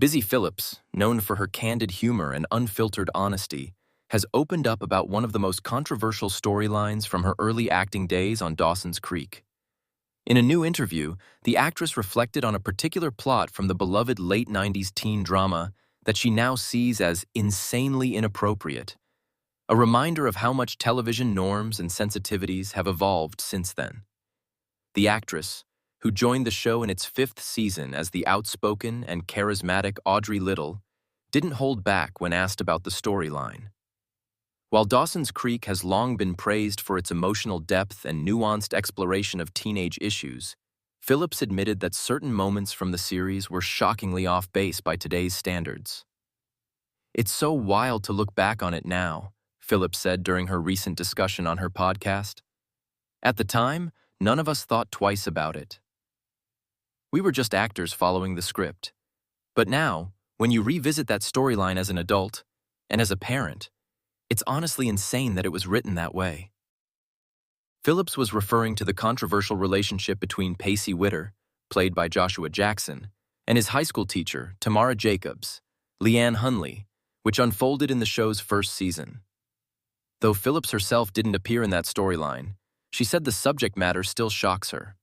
Busy Phillips, known for her candid humor and unfiltered honesty, has opened up about one of the most controversial storylines from her early acting days on Dawson's Creek. In a new interview, the actress reflected on a particular plot from the beloved late 90s teen drama that she now sees as insanely inappropriate, a reminder of how much television norms and sensitivities have evolved since then. The actress, who joined the show in its 5th season as the outspoken and charismatic Audrey Little, didn't hold back when asked about the storyline. While Dawson's Creek has long been praised for its emotional depth and nuanced exploration of teenage issues, Phillips admitted that certain moments from the series were shockingly off base by today's standards. "It's so wild to look back on it now," Phillips said during her recent discussion on her podcast. "At the time, none of us thought twice about it. We were just actors following the script. But now, when you revisit that storyline as an adult, and as a parent, it's honestly insane that it was written that way." Phillips was referring to the controversial relationship between Pacey Witter, played by Joshua Jackson, and his high school teacher, Tamara Jacobs, Leanne Hunley, which unfolded in the show's 1st season. Though Phillips herself didn't appear in that storyline, she said the subject matter still shocks her.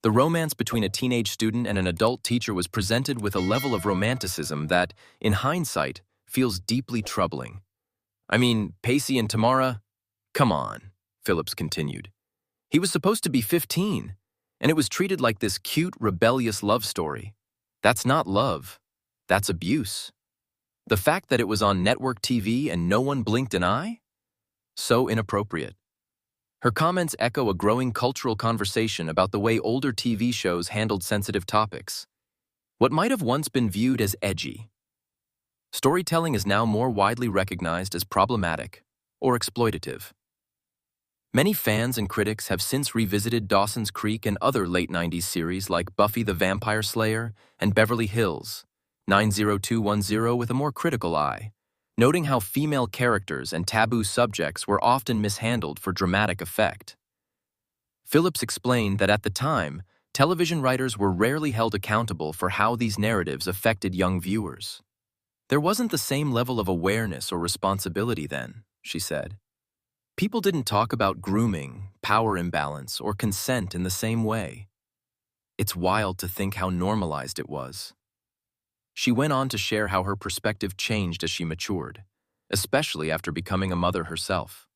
The romance between a teenage student and an adult teacher was presented with a level of romanticism that, in hindsight, feels deeply troubling. "I mean, Pacey and Tamara? Come on," Phillips continued. "He was supposed to be 15, and it was treated like this cute, rebellious love story. That's not love. That's abuse. The fact that it was on network TV and no one blinked an eye? So inappropriate." Her comments echo a growing cultural conversation about the way older TV shows handled sensitive topics. What might have once been viewed as edgy. Storytelling is now more widely recognized as problematic or exploitative. Many fans and critics have since revisited Dawson's Creek and other late 90s series like Buffy the Vampire Slayer and Beverly Hills 90210 with a more critical eye, noting how female characters and taboo subjects were often mishandled for dramatic effect. Phillips explained that at the time, television writers were rarely held accountable for how these narratives affected young viewers. "There wasn't the same level of awareness or responsibility then," she said. "People didn't talk about grooming, power imbalance, or consent in the same way. It's wild to think how normalized it was." She went on to share how her perspective changed as she matured, especially after becoming a mother herself.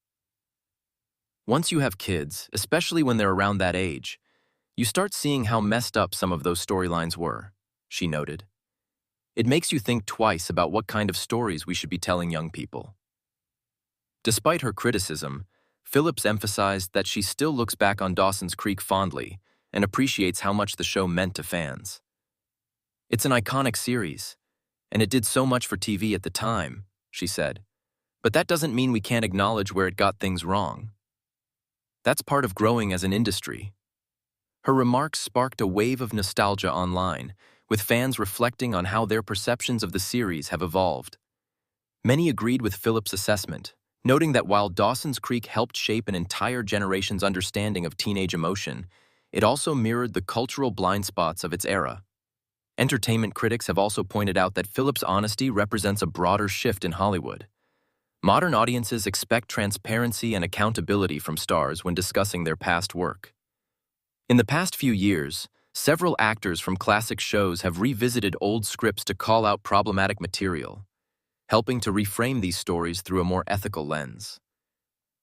"Once you have kids, especially when they're around that age, you start seeing how messed up some of those storylines were," she noted. "It makes you think twice about what kind of stories we should be telling young people." Despite her criticism, Phillips emphasized that she still looks back on Dawson's Creek fondly and appreciates how much the show meant to fans. "It's an iconic series, and it did so much for TV at the time," she said. "But that doesn't mean we can't acknowledge where it got things wrong. That's part of growing as an industry." Her remarks sparked a wave of nostalgia online, with fans reflecting on how their perceptions of the series have evolved. Many agreed with Phillips' assessment, noting that while Dawson's Creek helped shape an entire generation's understanding of teenage emotion, it also mirrored the cultural blind spots of its era. Entertainment critics have also pointed out that Phillips' honesty represents a broader shift in Hollywood. Modern audiences expect transparency and accountability from stars when discussing their past work. In the past few years, several actors from classic shows have revisited old scripts to call out problematic material, helping to reframe these stories through a more ethical lens.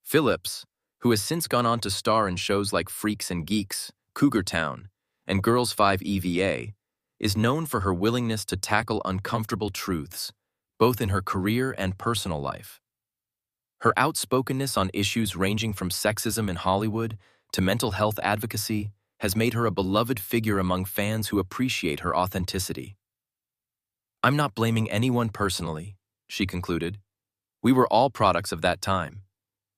Phillips, who has since gone on to star in shows like Freaks and Geeks, Cougar Town, and Girls 5 EVA, is known for her willingness to tackle uncomfortable truths, both in her career and personal life. Her outspokenness on issues ranging from sexism in Hollywood to mental health advocacy has made her a beloved figure among fans who appreciate her authenticity. "I'm not blaming anyone personally," she concluded. "We were all products of that time.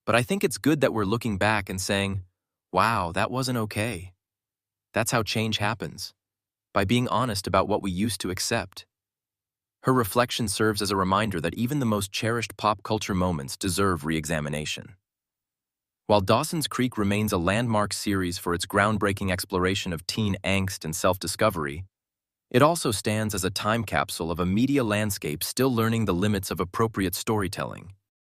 But I think it's good that we're looking back and saying, wow, that wasn't okay. That's how change happens, by being honest about what we used to accept." Her reflection serves as a reminder that even the most cherished pop culture moments deserve re-examination. While Dawson's Creek remains a landmark series for its groundbreaking exploration of teen angst and self-discovery, It also stands as a time capsule of a media landscape still learning the limits of appropriate storytelling.